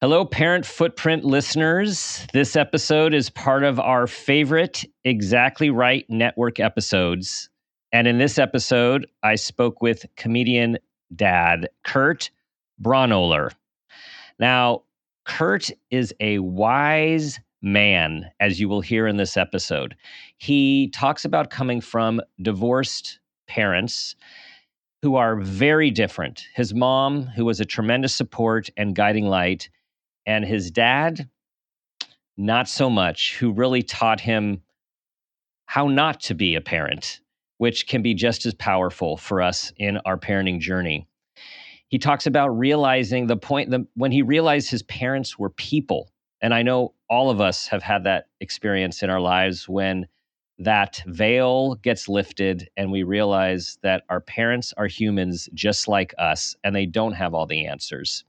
Hello, Parent Footprint listeners. This episode is part of our favorite Exactly Right Network episodes. And in this episode, I spoke with comedian dad, Kurt Braunohler. Now, Kurt is a wise man, as you will hear in this episode. He talks about coming from divorced parents who are very different. His mom, who was a tremendous support and guiding light, and his dad, not so much, who really taught him how not to be a parent, which can be just as powerful for us in our parenting journey. He talks about realizing the point that when he realized his parents were people. And I know all of us have had that experience in our lives when that veil gets lifted and we realize that our parents are humans just like us and they don't have all the answers.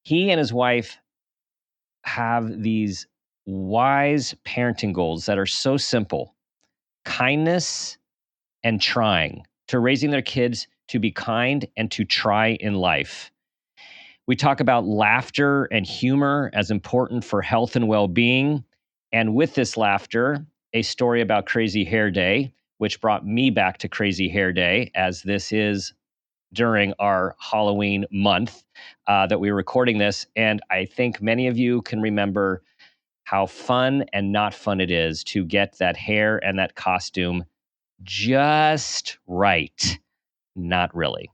He and his wife have these wise parenting goals that are so simple: kindness and trying, to raising their kids to be kind and to try in life. We talk about laughter and humor as important for health and well-being. And with this laughter, a story about Crazy Hair Day, which brought me back to Crazy Hair Day, as this is during our Halloween month that we're recording this. And I think many of you can remember how fun and not fun it is to get that hair and that costume just right. Not really.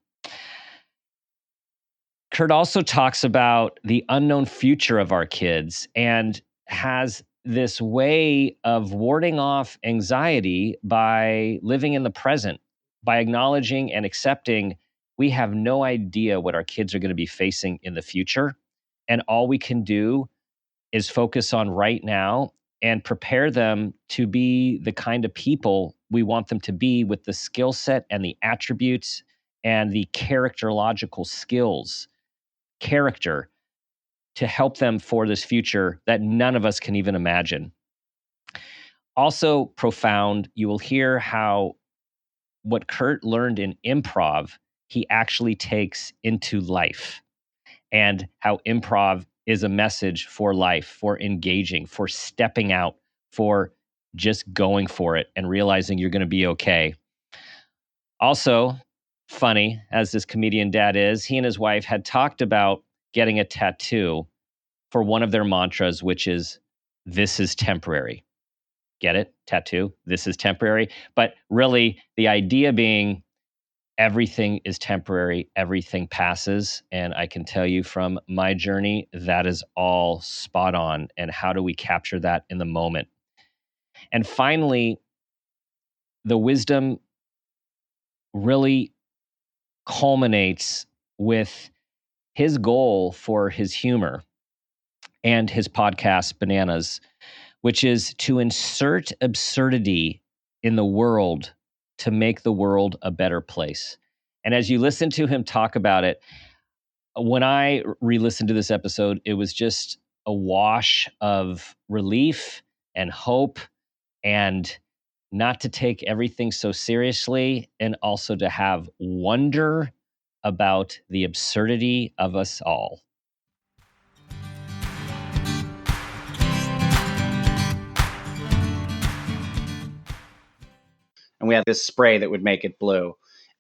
Kurt also talks about the unknown future of our kids and has this way of warding off anxiety by living in the present, by acknowledging and accepting we have no idea what our kids are going to be facing in the future. And all we can do is focus on right now and prepare them to be the kind of people we want them to be, with the skill set and the attributes and the characterological skills, character, to help them for this future that none of us can even imagine. Also profound, you will hear how what Kurt learned in improv, he actually takes into life, and how improv is a message for life, for engaging, for stepping out, for just going for it and realizing you're going to be okay. Also, funny, as this comedian dad is, he and his wife had talked about getting a tattoo for one of their mantras, which is, "This is temporary." Get it? Tattoo, this is temporary. But really, the idea being, everything is temporary, everything passes. And I can tell you from my journey, that is all spot on. And how do we capture that in the moment? And finally, the wisdom really culminates with his goal for his humor and his podcast, Bananas, which is to insert absurdity in the world to make the world a better place. And as you listen to him talk about it, when I re-listened to this episode, it was just a wash of relief and hope, and not to take everything so seriously, and also to have wonder about the absurdity of us all. And we had this spray that would make it blue.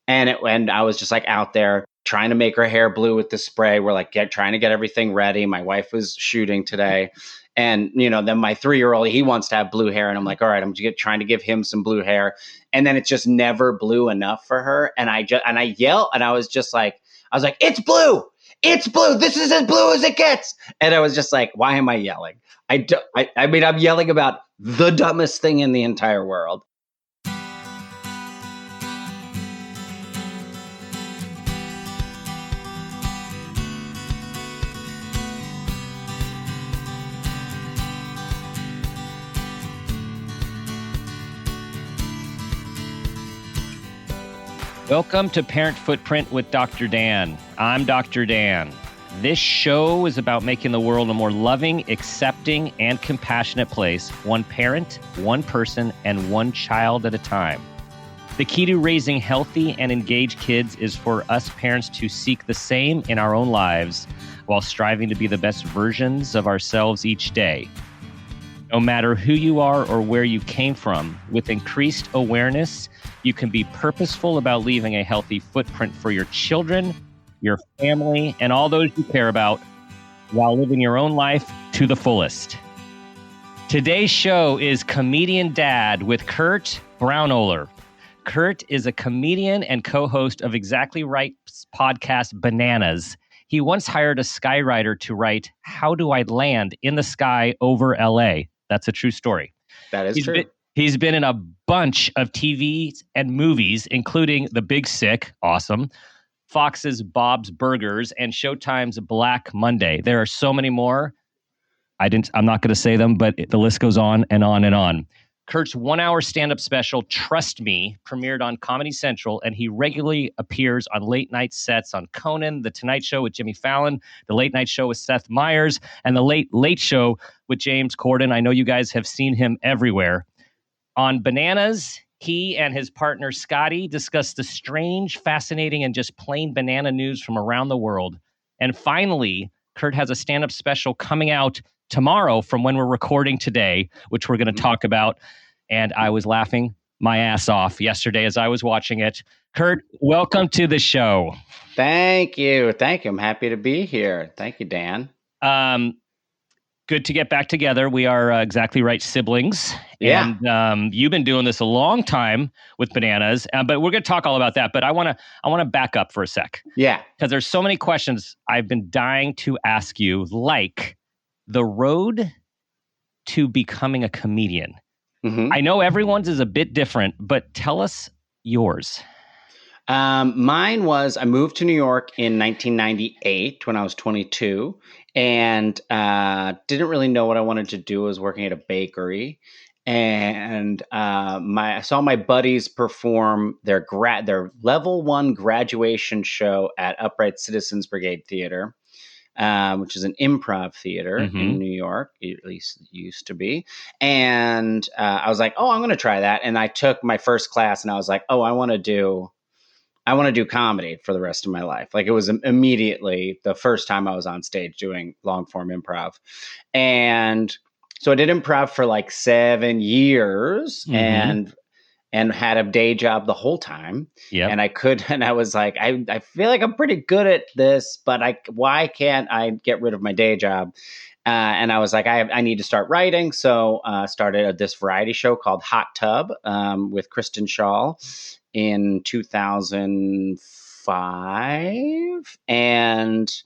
And I was just like out there trying to make her hair blue with the spray. We're like trying to get everything ready. My wife was shooting today. And, then my 3-year-old, he wants to have blue hair. And I'm like, all right, I'm trying to give him some blue hair. And then it's just never blue enough for her. And I yell, and I was like, it's blue. It's blue. This is as blue as it gets. And I was just like, why am I yelling? I'm yelling about the dumbest thing in the entire world. Welcome to Parent Footprint with Dr. Dan. I'm Dr. Dan. This show is about making the world a more loving, accepting, and compassionate place, one parent, one person, and one child at a time. The key to raising healthy and engaged kids is for us parents to seek the same in our own lives while striving to be the best versions of ourselves each day. No matter who you are or where you came from, with increased awareness, you can be purposeful about leaving a healthy footprint for your children, your family, and all those you care about while living your own life to the fullest. Today's show is Comedian Dad with Kurt Braunohler. Kurt is a comedian and co-host of Exactly Right's podcast, Bananas. He once hired a skywriter to write, "How do I land in the sky over LA?" That's a true story. That is true. He's been in a bunch of TV and movies, including The Big Sick, awesome, Fox's Bob's Burgers, and Showtime's Black Monday. There are so many more. I'm not going to say them, but the list goes on and on and on. Kurt's 1 hour stand-up special, Trust Me, premiered on Comedy Central, and he regularly appears on late night sets on Conan, The Tonight Show with Jimmy Fallon, The Late Night Show with Seth Meyers, and The Late Late Show with James Corden. I know you guys have seen him everywhere. On Bananas, he and his partner Scotty discuss the strange, fascinating, and just plain banana news from around the world. And finally, Kurt has a stand-up special coming out tomorrow from when we're recording today, which we're going to talk about. And I was laughing my ass off yesterday as I was watching it. Kurt, welcome to the show. Thank you. I'm happy to be here. Thank you, Dan. Good to get back together. We are Exactly Right siblings. Yeah. And you've been doing this a long time with Bananas, but we're going to talk all about that. But I want to back up for a sec. Yeah. Because there's so many questions I've been dying to ask you, like the road to becoming a comedian. Mm-hmm. I know everyone's is a bit different, but tell us yours. Mine was, I moved to New York in 1998 when I was 22 and didn't really know what I wanted to do. I was working at a bakery, and I saw my buddies perform their level 1 graduation show at Upright Citizens Brigade Theater, which is an improv theater in New York, at least it used to be. And I was like, oh, I'm going to try that. And I took my first class and I was like, oh, I want to do comedy for the rest of my life. Like, it was immediately the first time I was on stage doing long form improv. And so I did improv for like 7 years and had a day job the whole time. Yeah. And I was like, I feel like I'm pretty good at this, but why can't I get rid of my day job? And I was like, I need to start writing. So started this variety show called Hot Tub with Kristen Shaw in 2005. And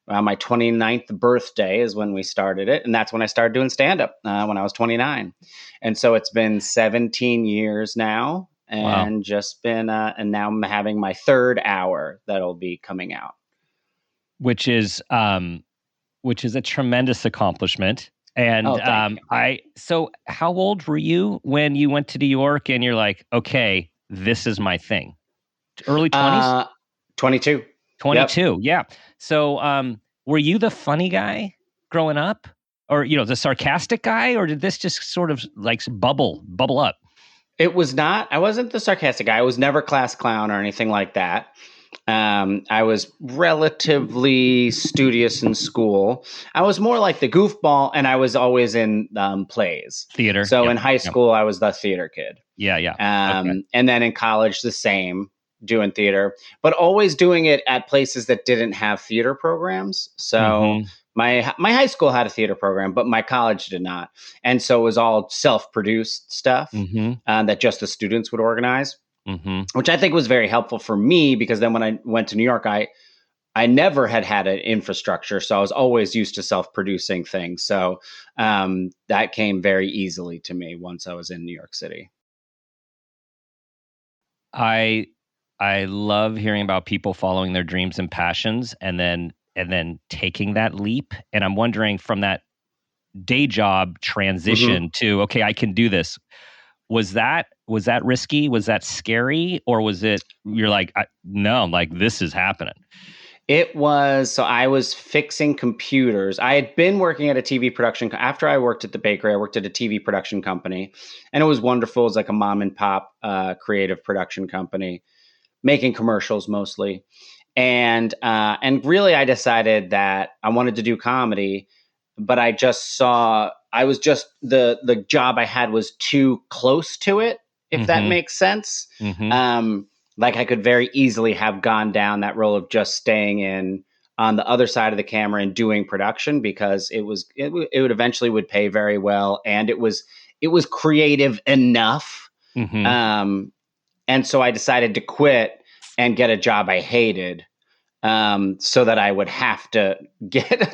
my 29th birthday is when we started it. And that's when I started doing stand-up when I was 29. And so it's been 17 years now, and just been, and now I'm having my third hour that'll be coming out. Which is a tremendous accomplishment. And so how old were you when you went to New York and you're like, okay, this is my thing? Early 20s? 22. 22. Yep. Yeah. So, were you the funny guy growing up, or, the sarcastic guy, or did this just sort of like bubble up? It was not. I wasn't the sarcastic guy. I was never class clown or anything like that. I was relatively studious in school. I was more like the goofball, and I was always in plays. Theater. So in high school, I was the theater kid. Yeah. Okay. And then in college, the same, doing theater, but always doing it at places that didn't have theater programs. So my high school had a theater program, but my college did not. And so it was all self-produced stuff that just the students would organize. Which I think was very helpful for me, because then when I went to New York, I never had an infrastructure. So I was always used to self-producing things. So that came very easily to me once I was in New York City. I love hearing about people following their dreams and passions and then taking that leap. And I'm wondering, from that day job transition to, okay, I can do this. Was that risky? Was that scary? Or was it, you're like, no, like, this is happening? It was, so I was fixing computers. I had been working at a TV production. After I worked at the bakery, I worked at a TV production company, and it was wonderful. It was like a mom and pop creative production company, making commercials mostly. And really I decided that I wanted to do comedy, but I just saw the job I had was too close to it, if that Mm-hmm. makes sense. Mm-hmm. Like I could very easily have gone down that role of just staying in on the other side of the camera and doing production, because it would eventually would pay very well, and it was creative enough. Mm-hmm. And so I decided to quit and get a job I hated, so that I would have to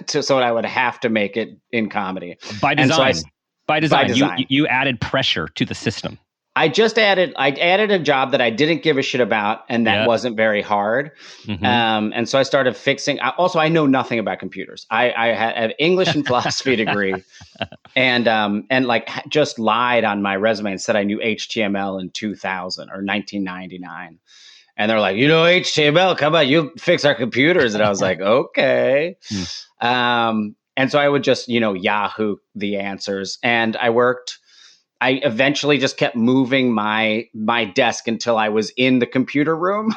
so that I would have to make it in comedy. By And so design. By by design. design, You added pressure to the system. I added a job that I didn't give a shit about, and that Yeah. wasn't very hard. Mm-hmm. And so I started fixing. Also, I know nothing about computers. I had an English and philosophy degree, and like just lied on my resume and said I knew HTML in 2000 or 1999. And they're like, HTML, come on, you fix our computers. And I was like, okay. And so I would just, Yahoo the answers. And I eventually just kept moving my desk until I was in the computer room,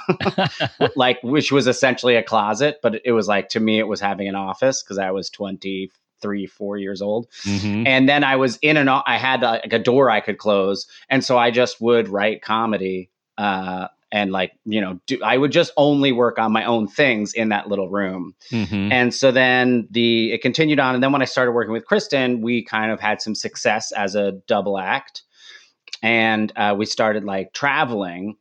which was essentially a closet. But it was like, to me, it was having an office, because I was 23, 4 years old. Mm-hmm. And then I was I had like a door I could close. And so I just would write comedy, and I would just only work on my own things in that little room. Mm-hmm. And so then it continued on. And then when I started working with Kristen, we kind of had some success as a double act. And we started like traveling.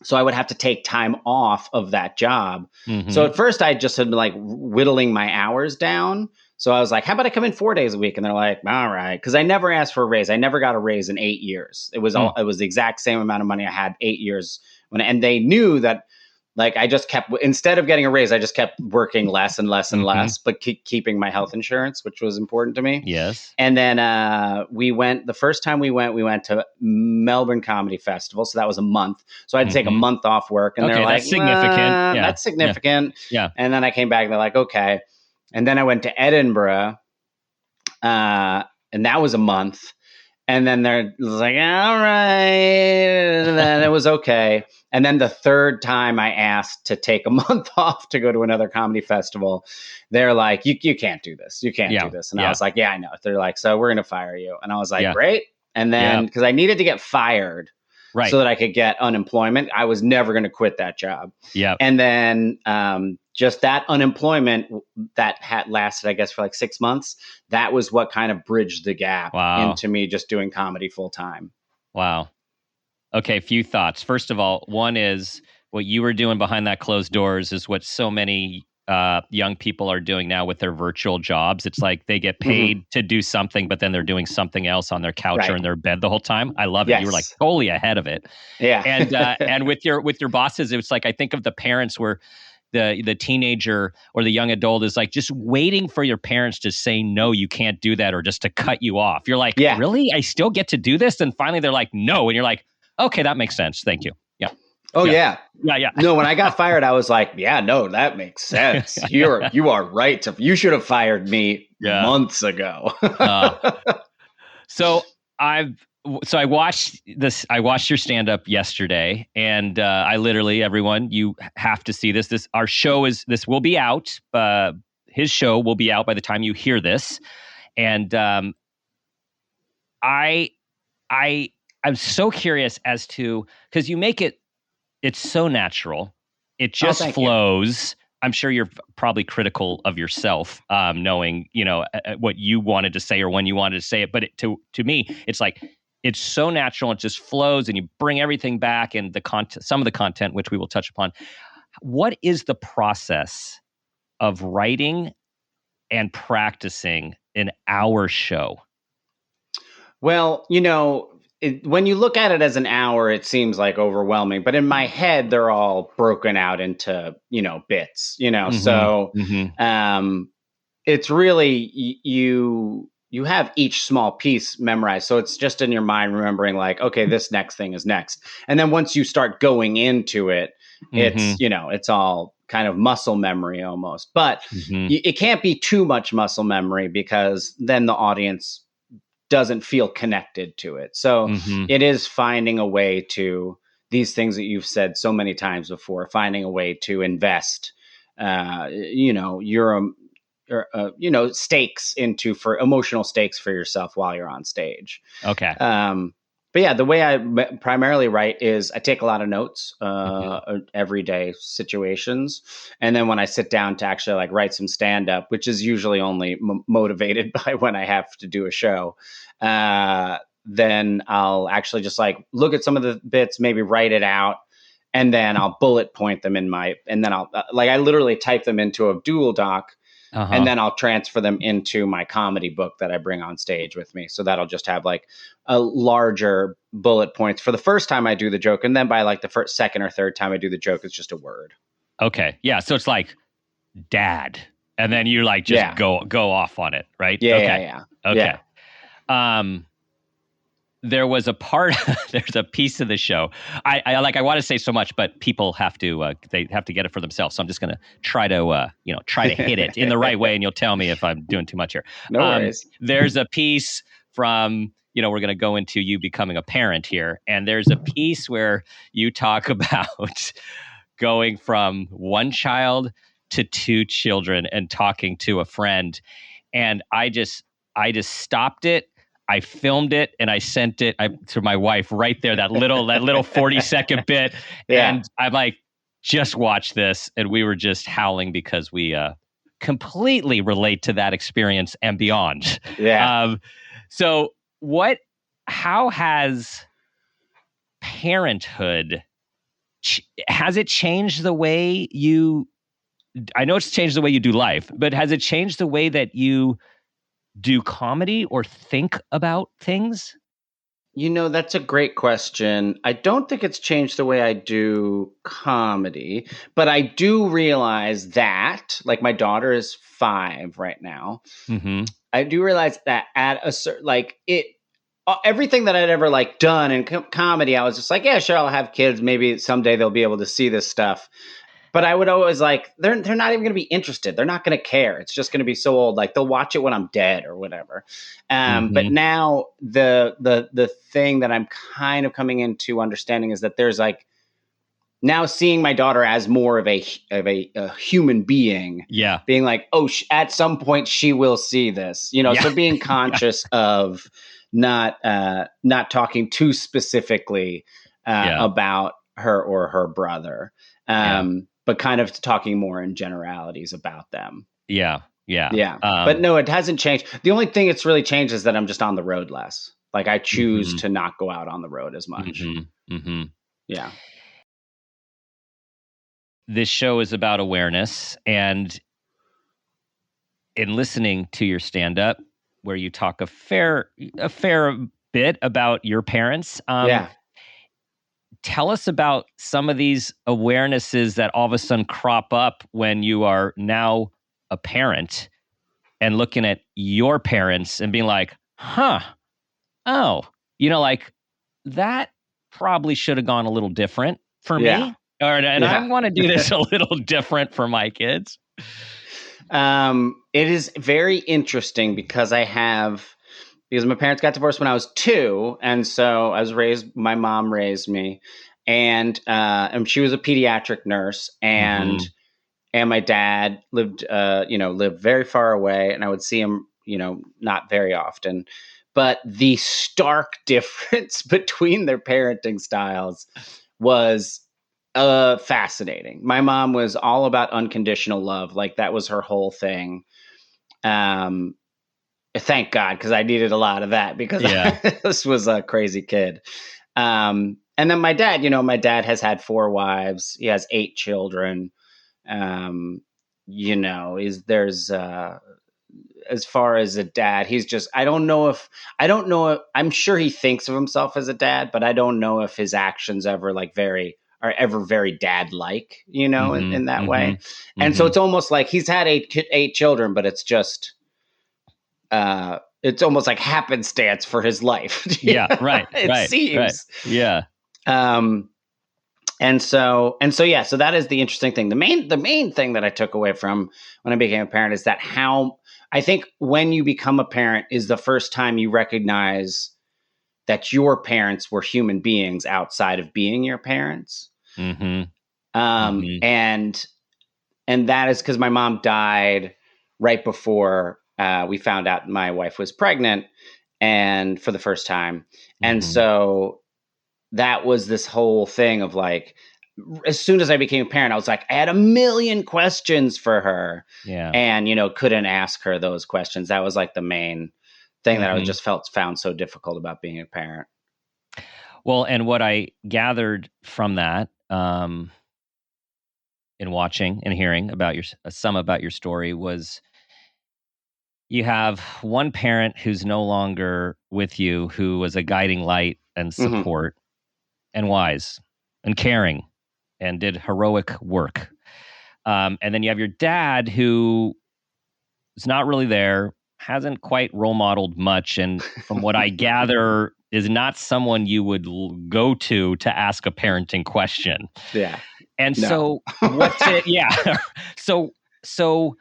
So I would have to take time off of that job. Mm-hmm. So at first I just had been like whittling my hours down. So I was like, how about I come in 4 days a week? And they're like, all right. Because I never asked for a raise. I never got a raise in 8 years. It was the exact same amount of money I had 8 years. And they knew that, like, I just kept, instead of getting a raise, I just kept working less and less and less, but keeping my health insurance, which was important to me. Yes. And then the first time we went to Melbourne Comedy Festival. So that was a month. So I had to take a month off work. And they're like, that's significant. Yeah. That's significant. Yeah. And then I came back and they're like, okay. And then I went to Edinburgh, and that was a month. And then they're like, all right. And then it was okay. And then the third time I asked to take a month off to go to another comedy festival, they're like, you can't do this. You can't do this. And I was like, yeah, I know. They're like, so we're going to fire you. And I was like, great. And then, because I needed to get fired so that I could get unemployment, I was never going to quit that job. Yeah. And then just that unemployment that had lasted, I guess, for like 6 months, that was what kind of bridged the gap into me just doing comedy full time. Wow. Okay, few thoughts. First of all, one is what you were doing behind that closed doors is what so many young people are doing now with their virtual jobs. It's like they get paid to do something, but then they're doing something else on their couch or in their bed the whole time. I love it. Yes. You were like totally ahead of it. Yeah. And with your bosses, it's like I think of the parents where the teenager or the young adult is like just waiting for your parents to say, no, you can't do that, or just to cut you off. You're like, really? I still get to do this? And finally they're like, no. And you're like, okay, that makes sense. Thank you. Yeah. Oh, yeah. Yeah. No, when I got fired, I was like, yeah, no, that makes sense. You are right. You should have fired me months ago. So I watched this. I watched your stand up yesterday, and I literally, everyone, you have to see this. Our show this will be out. His show will be out by the time you hear this, and I'm so curious as to, because you make it's so natural. It just flows. You. I'm sure you're probably critical of yourself, knowing what you wanted to say or when you wanted to say it. But to me, it's like, it's so natural. It just flows, and you bring everything back, and the content, some of the content, which we will touch upon. What is the process of writing and practicing an hour show? Well, when you look at it as an hour, it seems like overwhelming. But in my head, they're all broken out into bits. So it's really you have each small piece memorized. So it's just in your mind remembering like, okay, this next thing is next. And then once you start going into it, it's, it's all kind of muscle memory almost. But it can't be too much muscle memory, because then the audience doesn't feel connected to it. So it is finding a way to, these things that you've said so many times before, finding a way to invest, stakes for emotional stakes for yourself while you're on stage. Okay. But yeah, the way I primarily write is I take a lot of notes, everyday situations. And then when I sit down to actually like write some stand up, which is usually only motivated by when I have to do a show, then I'll actually just like look at some of the bits, maybe write it out. And then I'll bullet point them and then I'll I literally type them into a Dual Doc. And then I'll transfer them into my comedy book that I bring on stage with me. So that'll just have like a larger bullet points for the first time I do the joke. And then by like the second or third time I do the joke, it's just a word. Okay. Yeah. So it's like dad. And then you like just go off on it, right? Yeah. Okay. Yeah. Okay. Yeah. There was there's a piece of the show. I want to say so much, but people have to they have to get it for themselves. So I'm just going to try to hit it in the right way, and you'll tell me if I'm doing too much here. No worries. There's a piece from, we're going to go into you becoming a parent here, and there's a piece where you talk about going from one child to two children and talking to a friend, and I just stopped it. I filmed it and I sent it to my wife right there, that little 40-second bit. Yeah. And I'm like, just watch this. And we were just howling because we completely relate to that experience and beyond. Yeah. So how has parenthood, has it changed the way I know it's changed the way you do life, but has it changed the way that you do comedy or think about things? That's a great question. I don't think it's changed the way I do comedy, but I do realize that, like, my daughter is 5 right now. Mm-hmm. I do realize that at a certain, everything that I'd ever done in comedy, I was just like, yeah, sure, I'll have kids. Maybe someday they'll be able to see this stuff. But I would always they're not even going to be interested. They're not going to care. It's just going to be so old. They'll watch it when I'm dead or whatever. But now the thing that I'm kind of coming into understanding is that there's now seeing my daughter as more of a human being. Yeah. Being at some point she will see this, so being conscious of not talking too specifically about her or her brother. But kind of talking more in generalities about them. Yeah. But no, it hasn't changed. The only thing it's really changed is that I'm just on the road less. I choose to not go out on the road as much. Yeah. This show is about awareness, and in listening to your stand-up, where you talk a fair bit about your parents. Tell us about some of these awarenesses that all of a sudden crop up when you are now a parent and looking at your parents and being like, that probably should have gone a little different for me. I want to do this a little different for my kids. It is very interesting because my parents got divorced when I was 2. And so my mom raised me, and she was a pediatric nurse, and my dad lived very far away, and I would see him, not very often. But the stark difference between their parenting styles was fascinating. My mom was all about unconditional love. That was her whole thing. Thank God, because I needed a lot of that because this was a crazy kid. And then my dad, has had 4 wives. He has 8 children. As far as a dad, he's just, I don't know if, I'm sure he thinks of himself as a dad, but I don't know if his actions ever are ever very dad-like, in that way. And so it's almost like he's had 8 children, but it's just, it's almost like happenstance for his life. Right. It seems. Right. Yeah. And so that is the interesting thing. The main thing that I took away from when I became a parent is that how I think when you become a parent is the first time you recognize that your parents were human beings outside of being your parents. Mm-hmm. Um, Mm-hmm. and and that is because my mom died right before we found out my wife was pregnant, and for the first time. And Mm-hmm. so that was this whole thing of like, as soon as I became a parent, I was like, I had a million questions for her, Yeah. and couldn't ask her those questions. That was like the main thing that I Mm-hmm. just found so difficult about being a parent. Well, and what I gathered from that, in watching and hearing about some about your story, was you have one parent who's no longer with you, who was a guiding light and Hmm. support and wise and caring and did heroic work. And then you have your dad, who is not really there, hasn't quite role modeled much, and from what I gather, is not someone you would go to ask a parenting question. Yeah. And No. so, what's it? Yeah. So,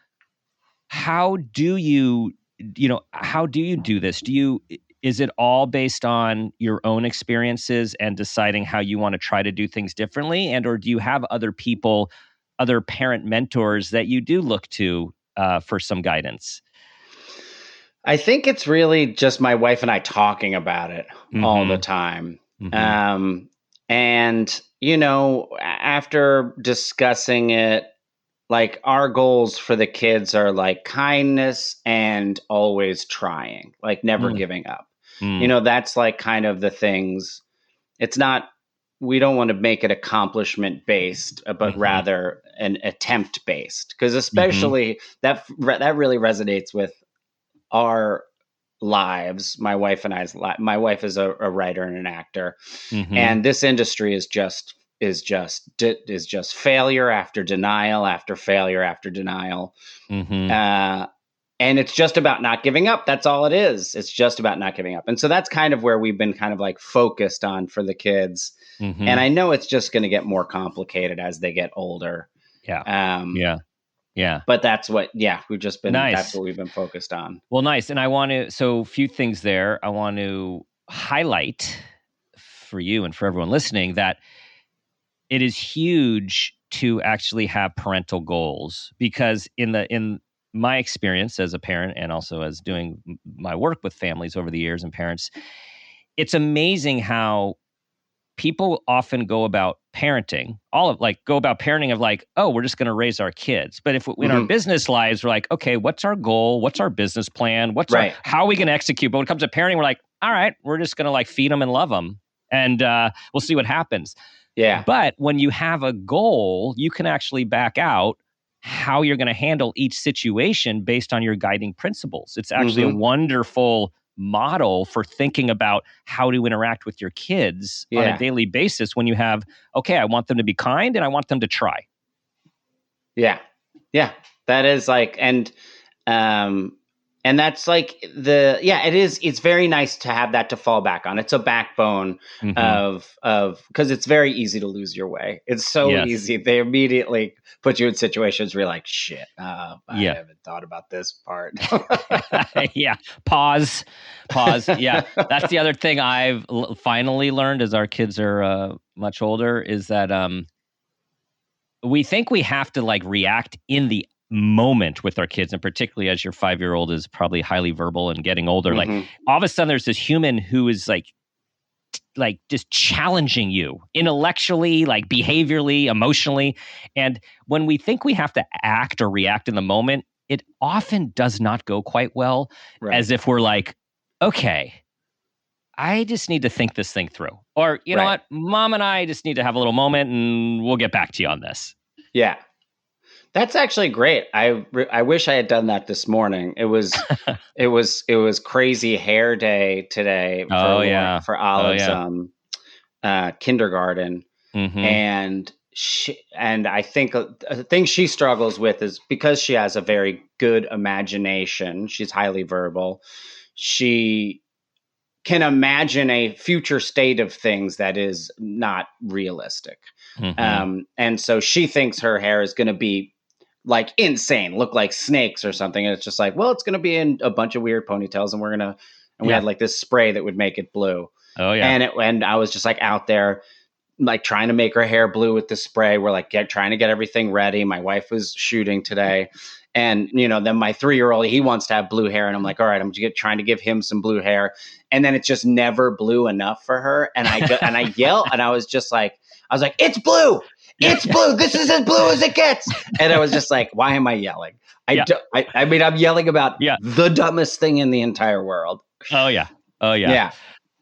how do you, how do you do this? Is it all based on your own experiences and deciding how you want to try to do things differently? And, or do you have other people, other parent mentors that you do look to for some guidance? I think it's really just my wife and I talking about it all the Mm-hmm. time. Mm-hmm. And, after discussing it, like our goals for the kids are like kindness and always trying, like never giving up. Mm-hmm. That's like kind of the things. It's not, we don't want to make it accomplishment based, but Mm-hmm. rather an attempt based. Because Mm-hmm. especially that really resonates with our lives, my wife and I's my wife is a writer and an actor, Mm-hmm. and this industry is just failure after denial after failure after denial. Mm-hmm. uh, and it's just about not giving up. That's all it is. It's just about not giving up. And so that's kind of where we've been kind of like focused on for the kids. And Mm-hmm. I know it's just going to get more complicated as they get older. Yeah. um, Yeah. Yeah. but that's Nice. what we've been focused on. Well, nice. And I want to, so a few things there. I want to highlight for you and for everyone listening that it is huge to actually have parental goals, because in my experience as a parent and also as doing my work with families over the years and parents, it's amazing how people often go about parenting, go about parenting of like, oh, we're just going to raise our kids. But if in our Hmm. business lives, we're like, okay, what's our goal? What's our business plan? Right. How are we going to execute? But when it comes to parenting, we're like, all right, we're just going to like feed them and love them. And we'll see what happens. Yeah. But when you have a goal, you can actually back out how you're going to handle each situation based on your guiding principles. It's actually a Hmm. wonderful model for thinking about how to interact with your kids on a Yeah. daily basis when you have, okay, I want them to be kind and I want them to try. Yeah. Yeah. That is like, um, and that's like it's very nice to have that to fall back on. It's a backbone Mm-hmm. of because it's very easy to lose your way. It's so Yes. easy. They immediately put you in situations where you're like, shit, I Yeah. haven't thought about this part. Yeah. Pause. Pause. Yeah. That's the other thing I've finally learned as our kids are much older, is that we think we have to like react in the moment with our kids, and particularly as your 5-year-old is probably highly verbal and getting older, like Hmm. all of a sudden there's this human who is like just challenging you intellectually, like behaviorally, emotionally. And when we think we have to act or react in the moment, it often does not go quite well, Right. as if we're like, okay, I just need to think this thing through, or you know Right. what, mom and I just need to have a little moment and we'll get back to you on this. Yeah. That's actually great. I wish I had done that this morning. It was crazy hair day today for Oh yeah. For Oh Olive's yeah. kindergarten, Mm-hmm. and I think a thing she struggles with is because she has a very good imagination. She's highly verbal. She can imagine a future state of things that is not realistic. Mm-hmm. And so she thinks her hair is going to be like insane, look like snakes or something. And it's just like, well, it's going to be in a bunch of weird ponytails, and we had Yeah. like this spray that would make it blue. Oh yeah. And I was just like out there, like trying to make her hair blue with the spray. We're like trying to get everything ready. My wife was shooting today. And, then my 3-year-old, he wants to have blue hair. And I'm like, all right, trying to give him some blue hair. And then it's just never blue enough for her. And I yell, and I was like, it's blue. It's blue. This is as blue as it gets. And I was just like, why am I yelling? I mean, I'm yelling about the dumbest thing in the entire world. Oh yeah. Oh yeah. Yeah.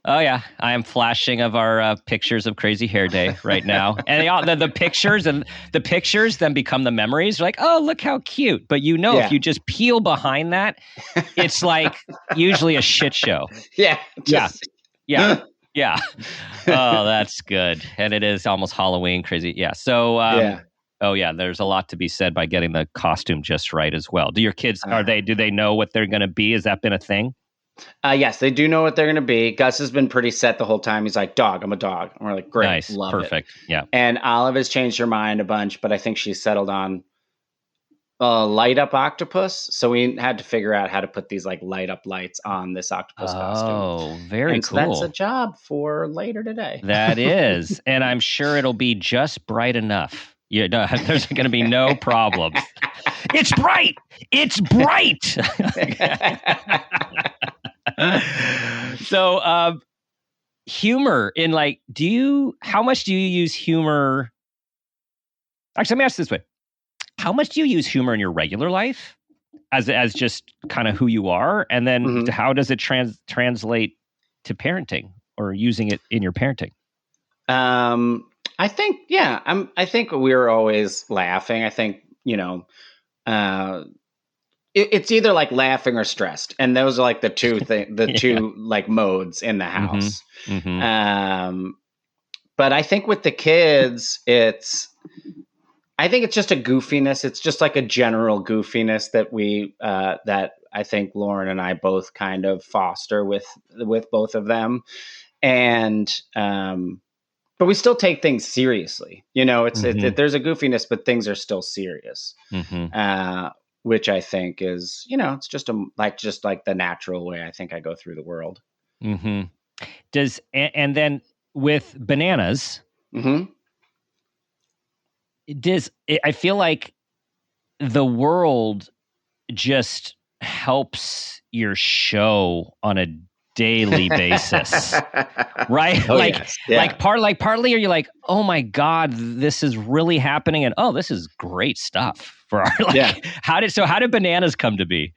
Oh yeah, I am flashing of our pictures of Crazy Hair Day right now, and the pictures then become the memories. Like, oh, look how cute! But if you just peel behind that, it's like usually a shit show. Yeah, yeah. Oh, that's good, and it is almost Halloween crazy. Yeah. So, oh yeah, there's a lot to be said by getting the costume just right as well. Do your kids do they know what they're going to be? Has that been a thing? Yes, they do know what they're going to be. Gus has been pretty set the whole time. He's like, dog, I'm a dog. And we're like, great, nice, love perfect. it. Yeah. And Olive has changed her mind a bunch, but I think she's settled on a light up octopus. So we had to figure out how to put these like light up lights on this octopus costume. Oh, very cool. That's a job for later today. That is. And I'm sure it'll be just bright enough. Yeah, no, there's going to be no problems. It's bright. It's bright. So, humor in like, how much do you use humor? Actually, let me ask this way. How much do you use humor in your regular life as just kind of who you are? And then how does it translate to parenting or using it in your parenting? I think, I think we're always laughing. I think, it's either like laughing or stressed, and those are like the two two like modes in the house. But I think with the kids, I think it's just a goofiness. It's just like a general goofiness that that I think Lauren and I both kind of foster with both of them, and but we still take things seriously. There's a goofiness, but things are still serious. Which I think is, it's just like the natural way I think I go through the world. And then with bananas, I feel like the world just helps your show on a daily basis, right? Partly are you like, oh my God, this is really happening, and oh, this is great stuff for our How did bananas come to be?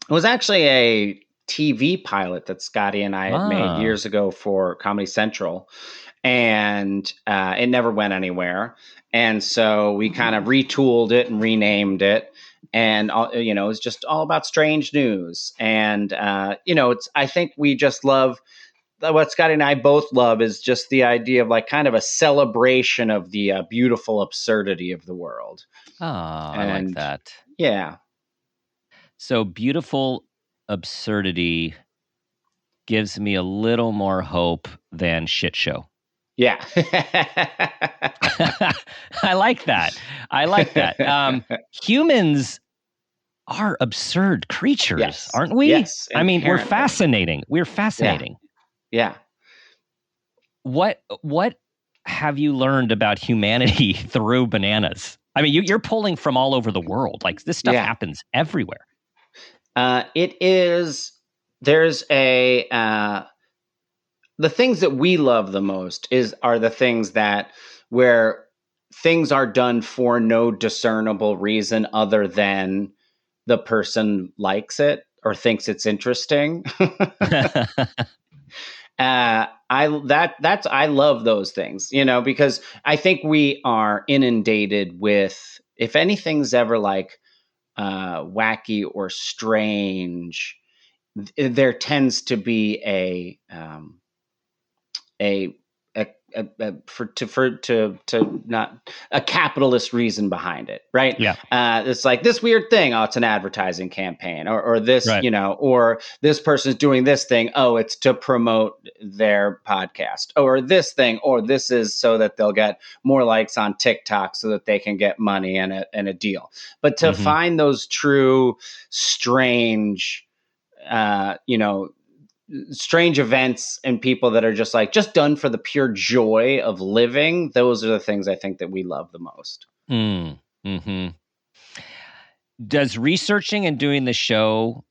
It was actually a TV pilot that Scotty and I had made years ago for Comedy Central, and it never went anywhere, and so we kind of retooled it and renamed it. And, it's just all about strange news. And, I think we just love what Scotty and I both love is just the idea of like kind of a celebration of the beautiful absurdity of the world. Oh, I like that. Yeah. So beautiful absurdity gives me a little more hope than shit show. Yeah. I like that. Humans are absurd creatures, aren't we? Yes. I mean, we're fascinating. Yeah. What have you learned about humanity through bananas? I mean, you're pulling from all over the world. Like this stuff happens everywhere. There's the things that we love the most are the things where things are done for no discernible reason other than the person likes it or thinks it's interesting. I love those things, because I think we are inundated with, if anything's ever like wacky or strange, there tends to be a not a capitalist reason behind it, right? Yeah. It's like this weird thing. Oh, it's an advertising campaign, or this, right. Or this person's doing this thing. Oh, it's to promote their podcast, or this thing, or this is so that they'll get more likes on TikTok, so that they can get money and a deal. But to find those true, strange, strange events and people that are just like just done for the pure joy of living. Those are the things I think that we love the most. Mm-hmm. Does researching and doing the show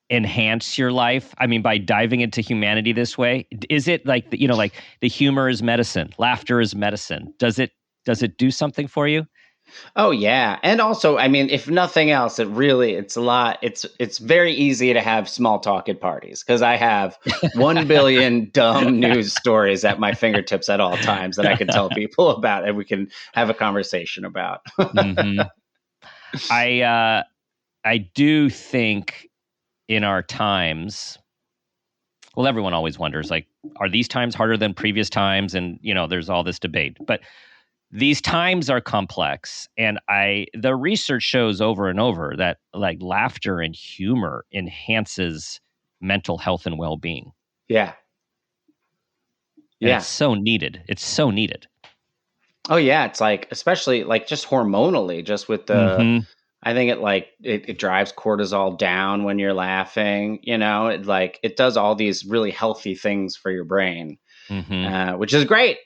enhance your life? I mean, by diving into humanity this way, is it like like the humor is medicine, laughter is medicine? Does it do something for you? Oh yeah. And also, I mean, if nothing else, it's a lot. It's very easy to have small talk at parties because I have 1 billion dumb news stories at my fingertips at all times that I can tell people about and we can have a conversation about. Mm-hmm. I do think in our times, well, everyone always wonders, like, are these times harder than previous times? And, there's all this debate. But these times are complex. And the research shows over and over that, like, laughter and humor enhances mental health and well-being. Yeah. And it's so needed. It's so needed. Oh, yeah. It's like, especially like just hormonally, just with the, I think it drives cortisol down when you're laughing, it does all these really healthy things for your brain, which is great.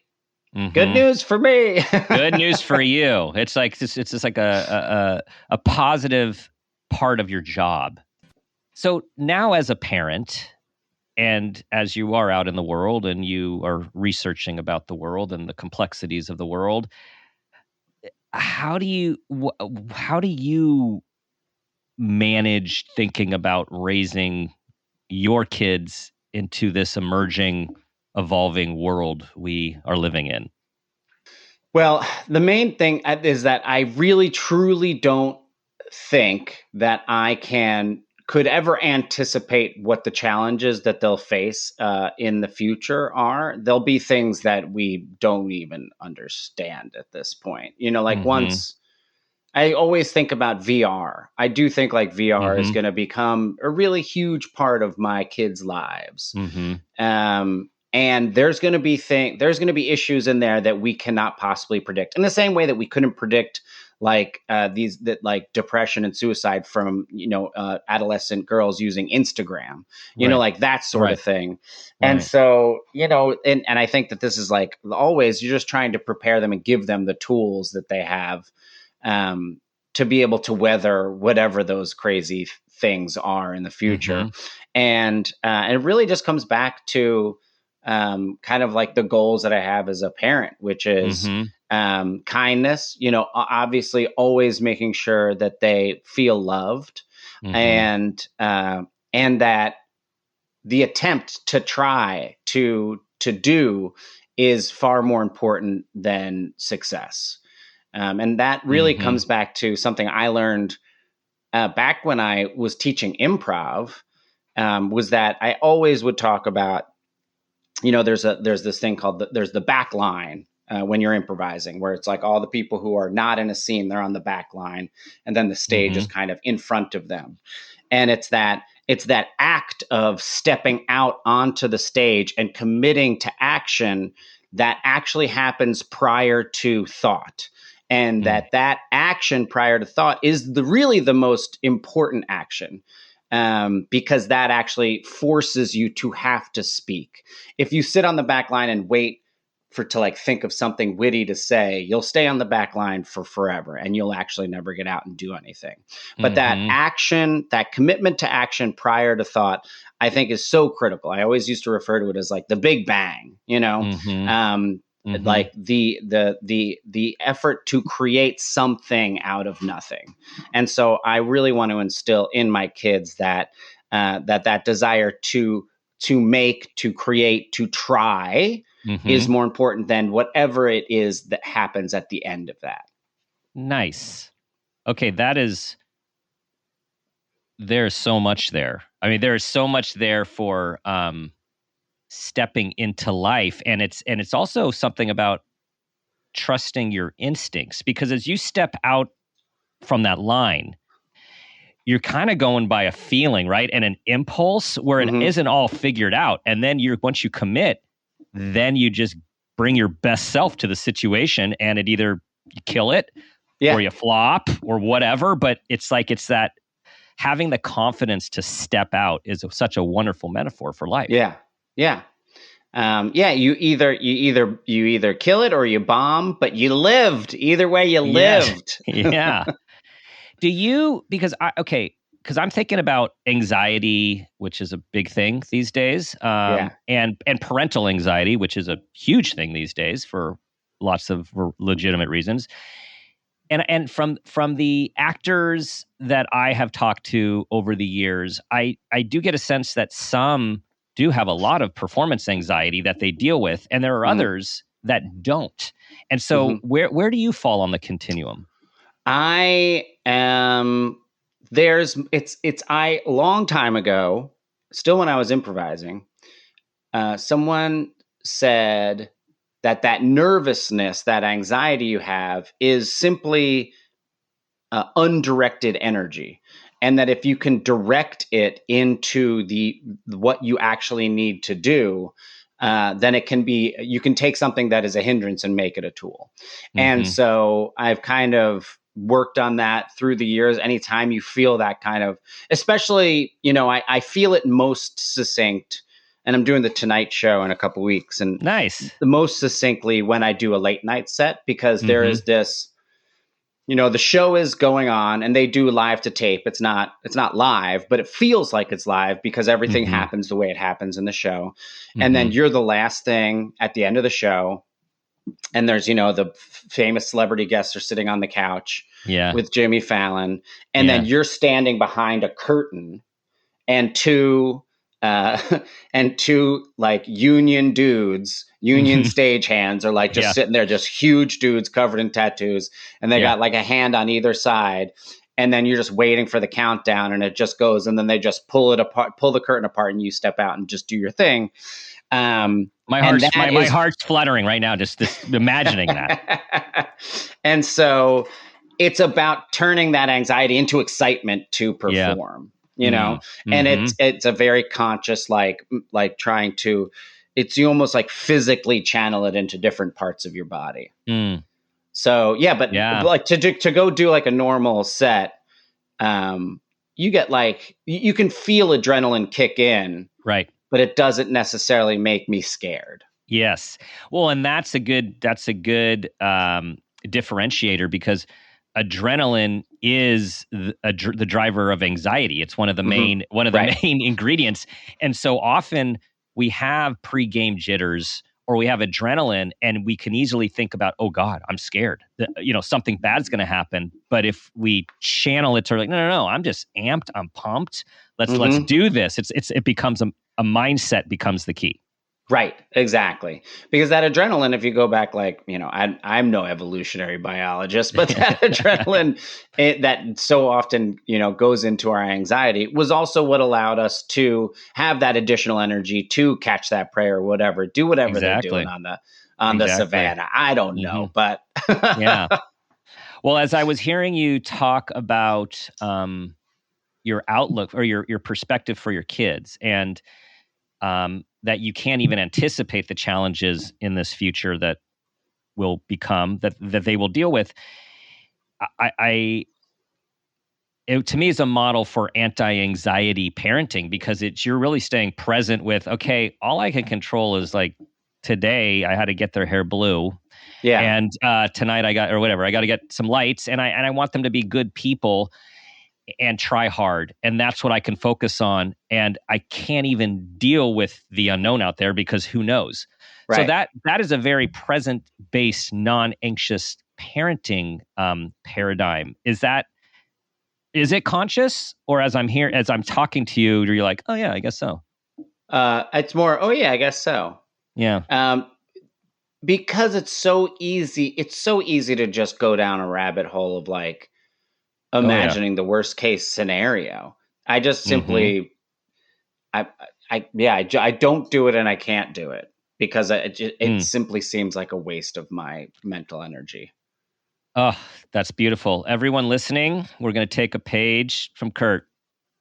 Good news for me. Good news for you. It's like it's just like a positive part of your job. So now as a parent, and as you are out in the world and you are researching about the world and the complexities of the world, how do you manage thinking about raising your kids into this emerging, evolving world we are living in? Well, the main thing is that I really truly don't think that I could ever anticipate what the challenges that they'll face in the future are. There'll be things that we don't even understand at this point. Once I always think about VR. I do think like VR is going to become a really huge part of my kids' lives. And there's going to be issues in there that we cannot possibly predict. In the same way that we couldn't predict like depression and suicide from adolescent girls using Instagram, like that sort of thing. And so and I think that this is like always you're just trying to prepare them and give them the tools that they have to be able to weather whatever those crazy things are in the future. And it really just comes back to kind of like the goals that I have as a parent, which is kindness, obviously always making sure that they feel loved and that the attempt to try to do is far more important than success. And that really comes back to something I learned back when I was teaching improv, was that I always would talk about, there's this thing called there's the back line when you're improvising, where it's like all the people who are not in a scene, they're on the back line, and then the stage is kind of in front of them. And it's that act of stepping out onto the stage and committing to action that actually happens prior to thought. And that action prior to thought is really the most important action, because that actually forces you to have to speak. If you sit on the back line and wait to like think of something witty to say, you'll stay on the back line for forever and you'll actually never get out and do anything. But that action, that commitment to action prior to thought, I think is so critical. I always used to refer to it as like the big bang, like the effort to create something out of nothing. And so I really want to instill in my kids that desire to make, to create, to try is more important than whatever it is that happens at the end of that. Nice. Okay, there's so much there. I mean, there's so much there for stepping into life, and it's also something about trusting your instincts, because as you step out from that line, you're kind of going by a feeling, right? And an impulse where it isn't all figured out. And then once you commit, then you just bring your best self to the situation, and it either you kill it or you flop or whatever. But it's like, it's that having the confidence to step out is such a wonderful metaphor for life. Yeah. Yeah. You either kill it or you bomb, but you lived. Either way, you Yes. lived. Yeah. Because I'm thinking about anxiety, which is a big thing these days, Yeah. and parental anxiety, which is a huge thing these days for lots of legitimate reasons. And from the actors that I have talked to over the years, I do get a sense that some do have a lot of performance anxiety that they deal with, and there are others that don't. And so, where do you fall on the continuum? I am I long time ago, still when I was improvising, someone said that nervousness, that anxiety you have is simply undirected energy. And that if you can direct it into what you actually need to do, then you can take something that is a hindrance and make it a tool. And so I've kind of worked on that through the years. Anytime you feel that kind of, especially, I feel it most succinct, and I'm doing the Tonight Show in a couple weeks, and Nice. the most succinctly when I do a late night set, because there is this, the show is going on and they do live to tape. It's not live, but it feels like it's live because everything happens the way it happens in the show. And then you're the last thing at the end of the show. And there's, the famous celebrity guests are sitting on the couch with Jimmy Fallon. And then you're standing behind a curtain, and two like union stagehands are like just sitting there, just huge dudes covered in tattoos, and they got like a hand on either side, and then you're just waiting for the countdown, and it just goes, and then they just pull the curtain apart, and you step out and just do your thing. My heart's fluttering right now, just imagining that. And so it's about turning that anxiety into excitement to perform. And it's a very conscious, like trying to, you almost like physically channel it into different parts of your body. So like to go do like a normal set, you get like, you can feel adrenaline kick in, right? But it doesn't necessarily make me scared. Yes. Well, and that's a good differentiator, because adrenaline is the driver of anxiety. It's one of the main main ingredients. And so often we have pre-game jitters or we have adrenaline, and we can easily think about, oh God, I'm scared. Something bad's going to happen. But if we channel it to like, no, I'm just amped, I'm pumped. Let's do this. It becomes a mindset becomes the key. Right, exactly. Because that adrenaline, if you go back, like, I'm no evolutionary biologist, but that adrenaline that so often, goes into our anxiety was also what allowed us to have that additional energy to catch that prey or whatever, do whatever they're doing on the savannah. I don't know, but yeah. Well, as I was hearing you talk about your outlook or your perspective for your kids, and that you can't even anticipate the challenges in this future that will become that they will deal with. It to me is a model for anti-anxiety parenting, because you're really staying present with, okay, all I can control is like today I had to get their hair blue. Yeah. And tonight I got to get some lights, and I want them to be good people and try hard. And that's what I can focus on. And I can't even deal with the unknown out there, because who knows? Right. So that is a very present-based, non-anxious parenting paradigm. Is it conscious? Or as I'm talking to you, you're like, oh yeah, I guess so. It's more, oh yeah, I guess so. Yeah. Because it's so easy to just go down a rabbit hole of like, imagining the worst case scenario. I just simply, I don't do it, and I can't do it because it simply seems like a waste of my mental energy. Oh, that's beautiful. Everyone listening, we're going to take a page from Kurt.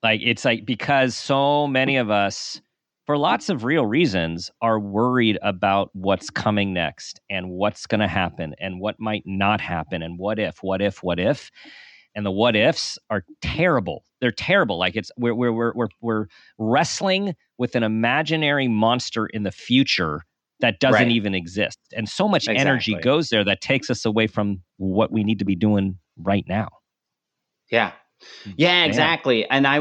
Like, it's like, because so many of us, for lots of real reasons, are worried about what's coming next and what's going to happen and what might not happen and what if. and the what ifs are terrible. They're terrible. Like we're wrestling with an imaginary monster in the future that doesn't Right. even exist. And so much energy Exactly. goes there that takes us away from what we need to be doing right now. Yeah. Yeah, Man. exactly. And my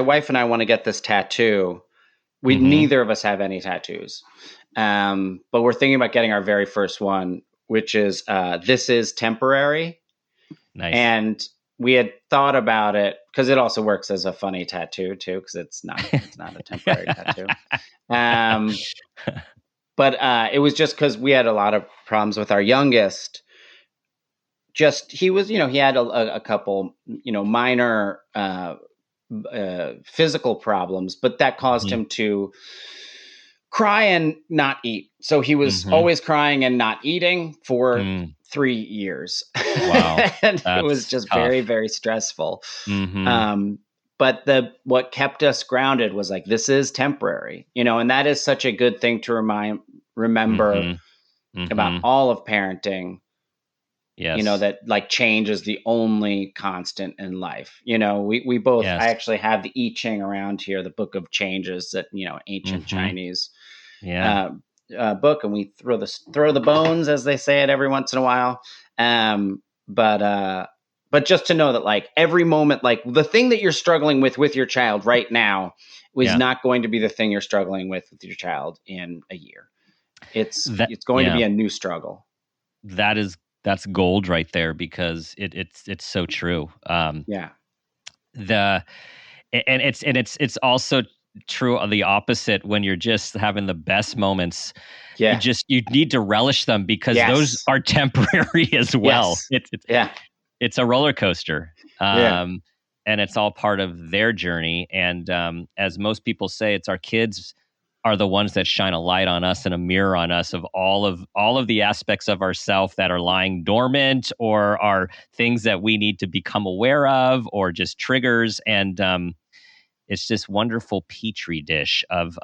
wife and I want to get this tattoo. Mhm. Neither of us have any tattoos. But we're thinking about getting our very first one, which is "This is temporary." Nice. And we had thought about it because it also works as a funny tattoo too, because it's not a temporary tattoo. But it was just because we had a lot of problems with our youngest. Just he was, he had a couple, minor physical problems, but that caused Mhm. him to cry and not eat. So he was Mhm. always crying and not eating for Mm. 3 years. Wow. And it was That's just very, tough. very stressful. Mhm. But what kept us grounded was like, this is temporary, and that is such a good thing to remember Mhm. about Mhm. all of parenting. Yes. That like change is the only constant in life. We both, I Yes. actually have the I Ching around here, the book of changes, that, ancient Mhm. Chinese Yeah. uh, book, and we throw the bones, as they say it, every once in a while. But just to know that like every moment, like the thing that you're struggling with your child right now is Yeah. not going to be the thing you're struggling with your child in a year. It's That it's going to yeah. be a new struggle. That's gold right there because it's so true. Yeah. The and it's also true on the opposite when you're just having the best moments. Yeah. You need to relish them because those Yes. are temporary as well. Yes. It's Yeah. it's a roller coaster. Yeah. And it's all part of their journey. And as most people say, it's our kids are the ones that shine a light on us and a mirror on us of all of the aspects of ourself that are lying dormant or are things that we need to become aware of or just triggers. And it's this wonderful petri dish of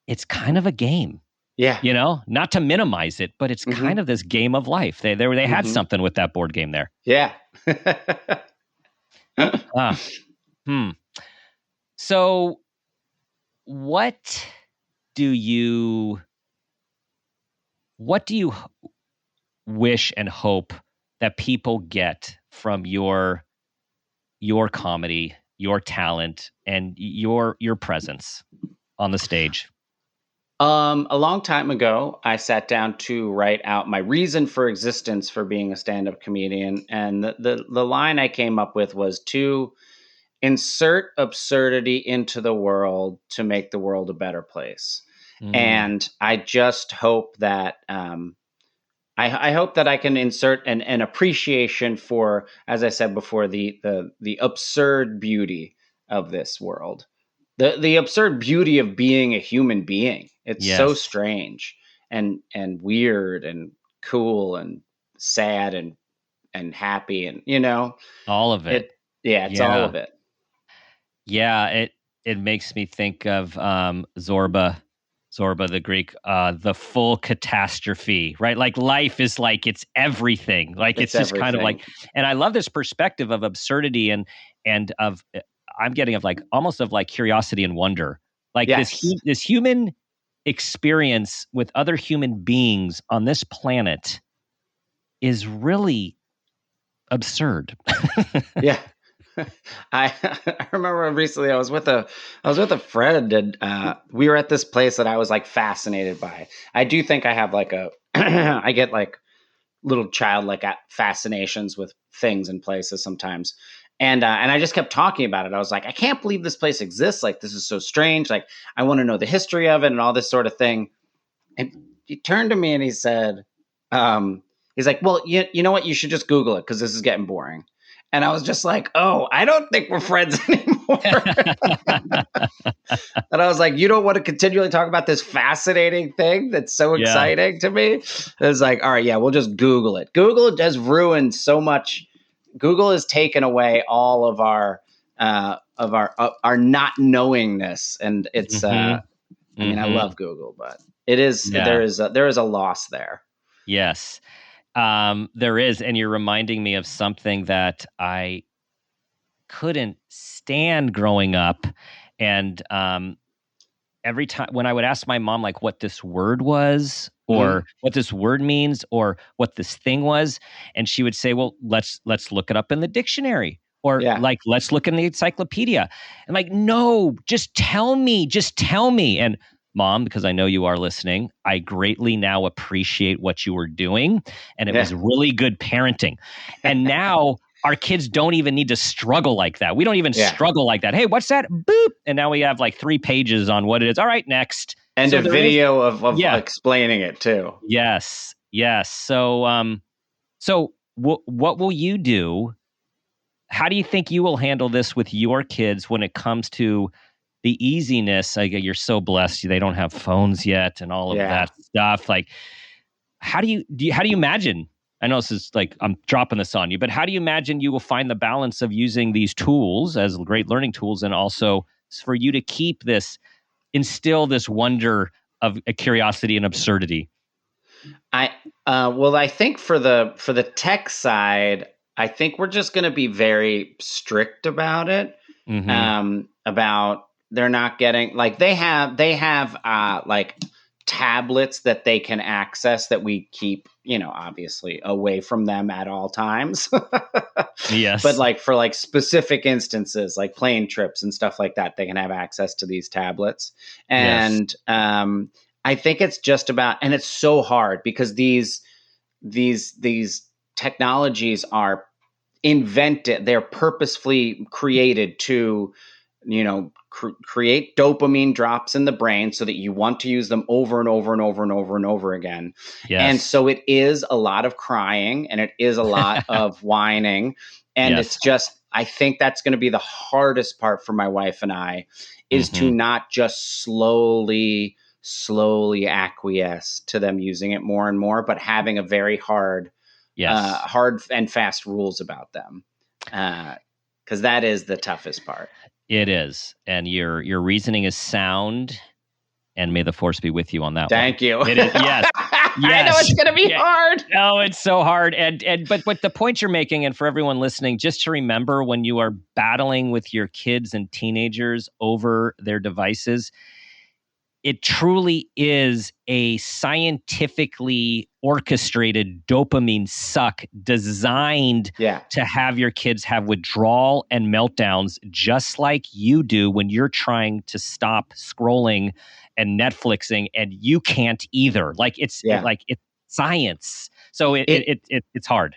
it's kind of a game, Yeah. not to minimize it, but it's kind Mhm. of this game of life. They had Mhm. something with that board game there. Yeah. Ah, hmm. So what do you what do you wish and hope that people get from your comedy, your talent, and your presence on the stage? A long time ago, I sat down to write out my reason for existence for being a stand-up comedian, and the line I came up with was to insert absurdity into the world to make the world a better place. Mm, And I just hope that I hope that I can insert an appreciation for, as I said before, the absurd beauty of this world, the absurd beauty of being a human being. It's so yes, strange and weird and cool and sad and happy, and all of it. it. Yeah, it's all Yeah, of it. yeah. It makes me think of Zorba the Greek, the full catastrophe, right? Like life is like it's everything. Like It's it's just kind of like, everything. and I love this perspective of absurdity and of I'm getting of like almost of like curiosity and wonder, like Yes. this human experience with other human beings on this planet is really absurd. Yeah. I remember recently I was with a friend, and we were at this place that I was like fascinated by. I do think I have like a I get like little childlike fascinations with things and places sometimes. And I just kept talking about it. I was like, I can't believe this place exists. Like, this is so strange. Like, I want to know the history of it and all this sort of thing. And he turned to me and he said, he's like, well, you know what? You should just Google it because this is getting boring. And I was just like, oh, I don't think we're friends anymore. And I was like, you don't want to continually talk about this fascinating thing that's so Yeah. exciting to me? It's like, all right, yeah, we'll just Google it. Google has ruined so much. Google has taken away all of our not knowingness, and it's. Hmm. I mean, I Hmm. love Google, but it is Yeah. there is a loss there. Yes. There is, and you're reminding me of something that I couldn't stand growing up, and every time when I would ask my mom like what this word was Mhm. or what this word means or what this thing was, and she would say, "Well, let's look it up in the dictionary." Or Yeah. like, let's look in the encyclopedia. I'm like, no, just tell me, just tell me. And mom, because I know you are listening, I greatly now appreciate what you were doing. And it Yeah. was really good parenting. And now our kids don't even need to struggle like that. We don't even Yeah. struggle like that. Hey, what's that? Boop. And now we have like 3 pages on what it is. All right, next. And So a there is, video of yeah, explaining it too. yes, yes. So what will you do? How do you think you will handle this with your kids when it comes to the easiness? Like, you're so blessed; they don't have phones yet, and all of Yeah. that stuff. Like, how do you imagine? I know this is like I'm dropping this on you, but how do you imagine you will find the balance of using these tools as great learning tools, and also for you to keep this, instill this wonder of a curiosity and absurdity? I well, I think for the tech side, I think we're just going to be very strict about it. Mm-hmm. About they're not getting like they have like tablets that they can access that we keep, obviously away from them at all times. But Yes. like for like specific instances, like plane trips and stuff like that, they can have access to these tablets. Yes. And I think it's just about, and it's so hard because these technologies are invented, they're purposefully created to create dopamine drops in the brain so that you want to use them over and over and over and over and over again. And Yes. so it is a lot of crying and it is a lot of whining, and it's Yes. just, I think that's going to be the hardest part for my wife and I, is to Mm-hmm. not just slowly acquiesce to them using it more and more, but having a very Yes. hard and fast rules about them, because that is the toughest part. It is, and your reasoning is sound, and may the force be with you on that one. Thank you. It is, yes, I know yes, it's going to be yeah. hard. Oh, it's so hard, but the point you're making, and for everyone listening, just to remember when you are battling with your kids and teenagers over their devices, it truly is a scientifically orchestrated dopamine suck designed Yeah. to have your kids have withdrawal and meltdowns just like you do when you're trying to stop scrolling and Netflixing and you can't either. Like Yeah. it's science. So It it's hard.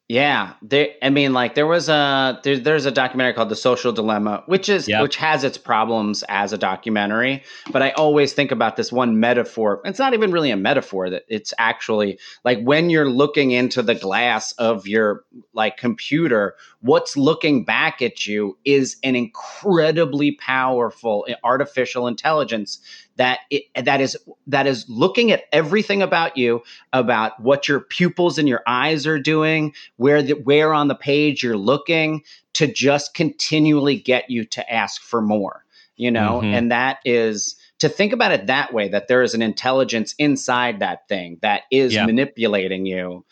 Yeah, I mean, like there's a documentary called The Social Dilemma, Yep. which has its problems as a documentary. But I always think about this one metaphor. It's not even really a metaphor; that it's actually like when you're looking into the glass of your like computer, what's looking back at you is an incredibly powerful artificial intelligence that is looking at everything about you, about what your pupils and your eyes are doing, where on the page you're looking, to just continually get you to ask for more, Mm-hmm. and that is to think about it that way, that there is an intelligence inside that thing that is Yeah. manipulating you,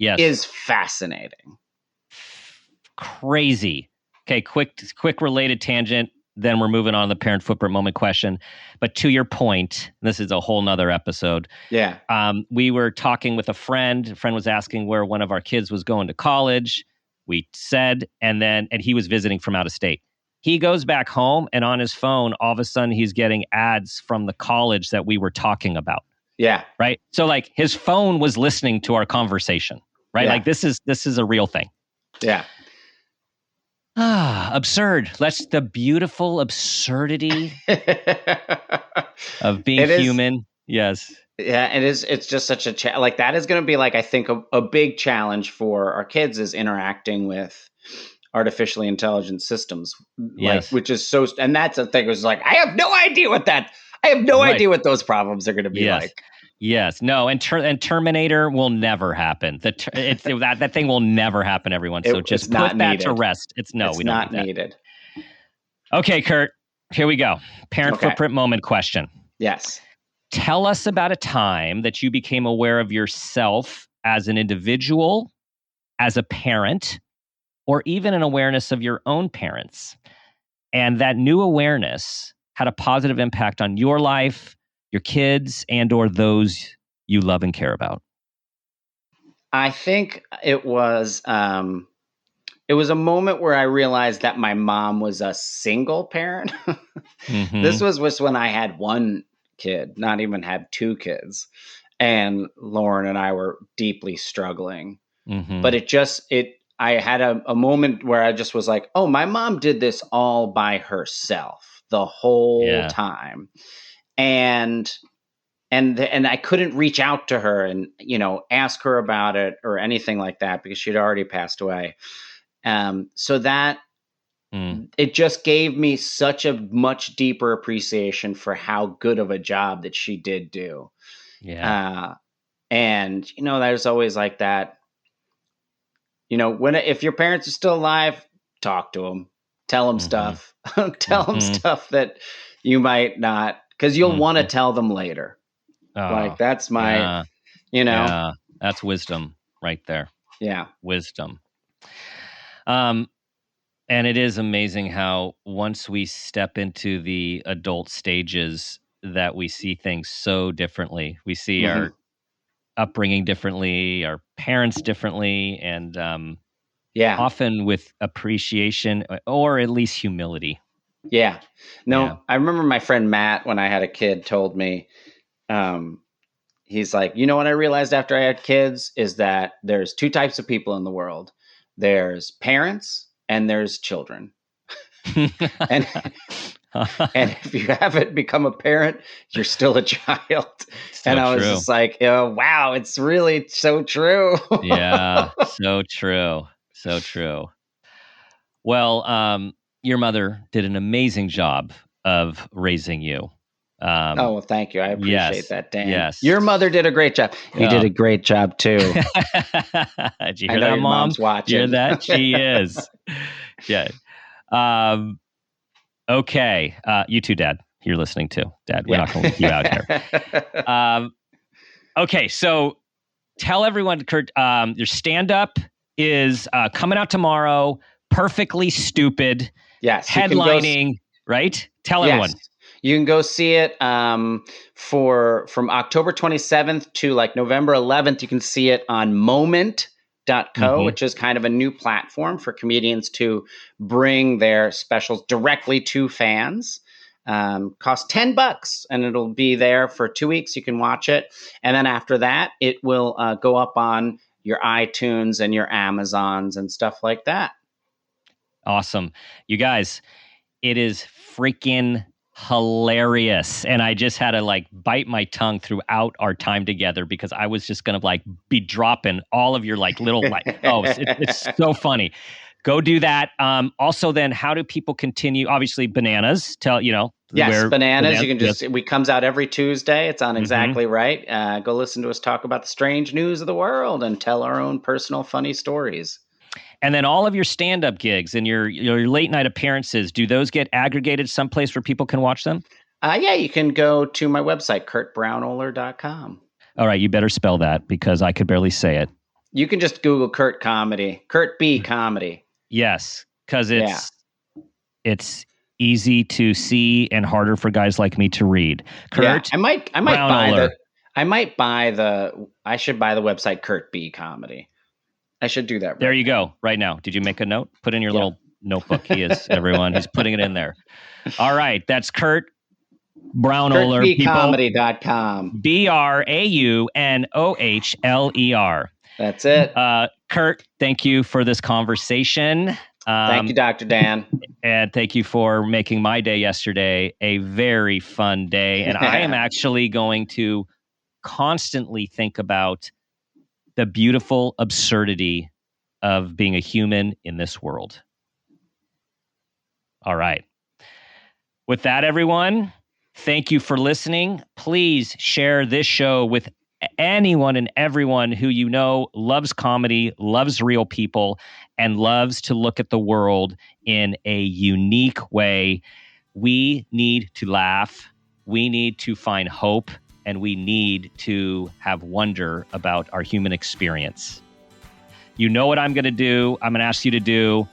Yes. is fascinating. Crazy. Okay, quick related tangent. Then we're moving on to the parent footprint moment question. But to your point, this is a whole nother episode. Yeah. We were talking with a friend. A friend was asking where one of our kids was going to college. We said, and he was visiting from out of state. He goes back home, and on his phone, all of a sudden, he's getting ads from the college that we were talking about. Yeah. Right. So, like, his phone was listening to our conversation. Right. Yeah. Like, this is a real thing. Yeah. Absurd. That's the beautiful absurdity of being It is. human. Yes. Yeah, it is. It's just such a like that is going to be like, I think a big challenge for our kids is interacting with artificially intelligent systems, like, Yes. which is so. And that's the thing. Was like, I have no idea what that. I have no Right. idea what those problems are going to be Yes. like. Yes. No. And Terminator will never happen. That thing will never happen. Everyone. So It's just not put that to needed. rest. We don't Not need that. needed. Okay, Kurt. Here we go. Parent Okay. footprint moment question. Yes. Tell us about a time that you became aware of yourself as an individual, as a parent, or even an awareness of your own parents. And that new awareness had a positive impact on your life, your kids, and or those you love and care about. I think it was a moment where I realized that my mom was a single parent. This was just when I had one kid, not even had two kids. And Lauren and I were deeply struggling. But I had a moment where I just was like, oh, my mom did this all by herself the whole time. And I couldn't reach out to her and, ask her about it or anything like that because she'd already passed away. So that it just gave me such a much deeper appreciation for how good of a job that she did do. Yeah. And, there's always like that, if your parents are still alive, talk to them, tell them stuff, tell them stuff that you might not, because you'll want to tell them later. Like that's my, Yeah, that's wisdom right there. Yeah. Wisdom. And it is amazing how once we step into the adult stages that we see things so differently. We see our upbringing differently, our parents differently, and often with appreciation or at least humility. Yeah. No, I remember my friend Matt, when I had a kid, told me, he's like, what I realized after I had kids is that there's two types of people in the world. There's parents and there's children. and if you haven't become a parent, you're still a child. So and I was just like, wow, it's really so true. Yeah, so true. So true. Well, your mother did an amazing job of raising you. Well, thank you. I appreciate that, Dan. Yes. Your mother did a great job. You did a great job, too. Did you hear that, Mom? Mom's watching. You hear that? She is. Yeah. Okay. You too, Dad. You're listening too. Dad, we're not going to leave you out here. Okay, so tell everyone, Kurt, your stand-up is coming out tomorrow. Perfectly Stupid. Yes. Headlining, right? Tell everyone. You can go see it from October 27th to like November 11th. You can see it on moment.co, which is kind of a new platform for comedians to bring their specials directly to fans. Costs $10 and it'll be there for 2 weeks. You can watch it. And then after that, it will go up on your iTunes and your Amazons and stuff like that. Awesome. You guys, it is freaking hilarious. And I just had to bite my tongue throughout our time together because I was just going to be dropping all of your little it's so funny. Go do that. Also then, how do people continue? Obviously Bananas, Yes, Bananas. You can it comes out every Tuesday. It's on Exactly Right. Go listen to us talk about the strange news of the world and tell our own personal funny stories. And then all of your stand-up gigs and your late night appearances, do those get aggregated someplace where people can watch them? Yeah, you can go to my website, kurtbraunohler.com. All right, you better spell that because I could barely say it. You can just Google Kurt Comedy, Kurt B Comedy. Yes, because it's easy to see and harder for guys like me to read. Kurt, I should buy the website Kurt B Comedy. I should do that. There you go. Right now. Did you make a note? Put in your little notebook. He is, everyone. He's putting it in there. All right. That's Kurt Braunohler. KurtBComedy.com. BRAUNOHLER. That's it. Kurt, thank you for this conversation. Thank you, Dr. Dan. And thank you for making my day yesterday a very fun day. And I am actually going to constantly think about the beautiful absurdity of being a human in this world. All right. With that, everyone, thank you for listening. Please share this show with anyone and everyone who you know loves comedy, loves real people, and loves to look at the world in a unique way. We need to laugh. We need to find hope. and we need to have wonder about our human experience. You know what I'm going to do. I'm going to ask you to do.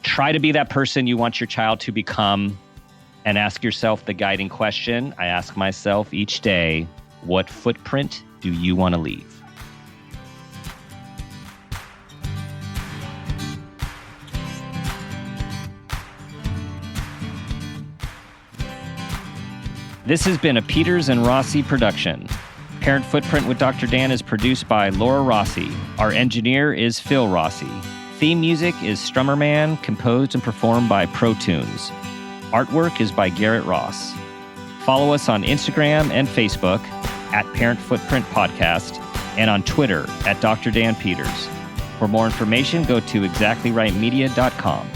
Try to be that person you want your child to become, and ask yourself the guiding question I ask myself each day: what footprint do you want to leave? This has been a Peters and Rossi production. Parent Footprint with Dr. Dan is produced by Laura Rossi. Our engineer is Phil Rossi. Theme music is Strummer Man, composed and performed by Pro Tunes. Artwork is by Garrett Ross. Follow us on Instagram and Facebook at Parent Footprint Podcast, and on Twitter at Dr. Dan Peters. For more information, go to exactlyrightmedia.com.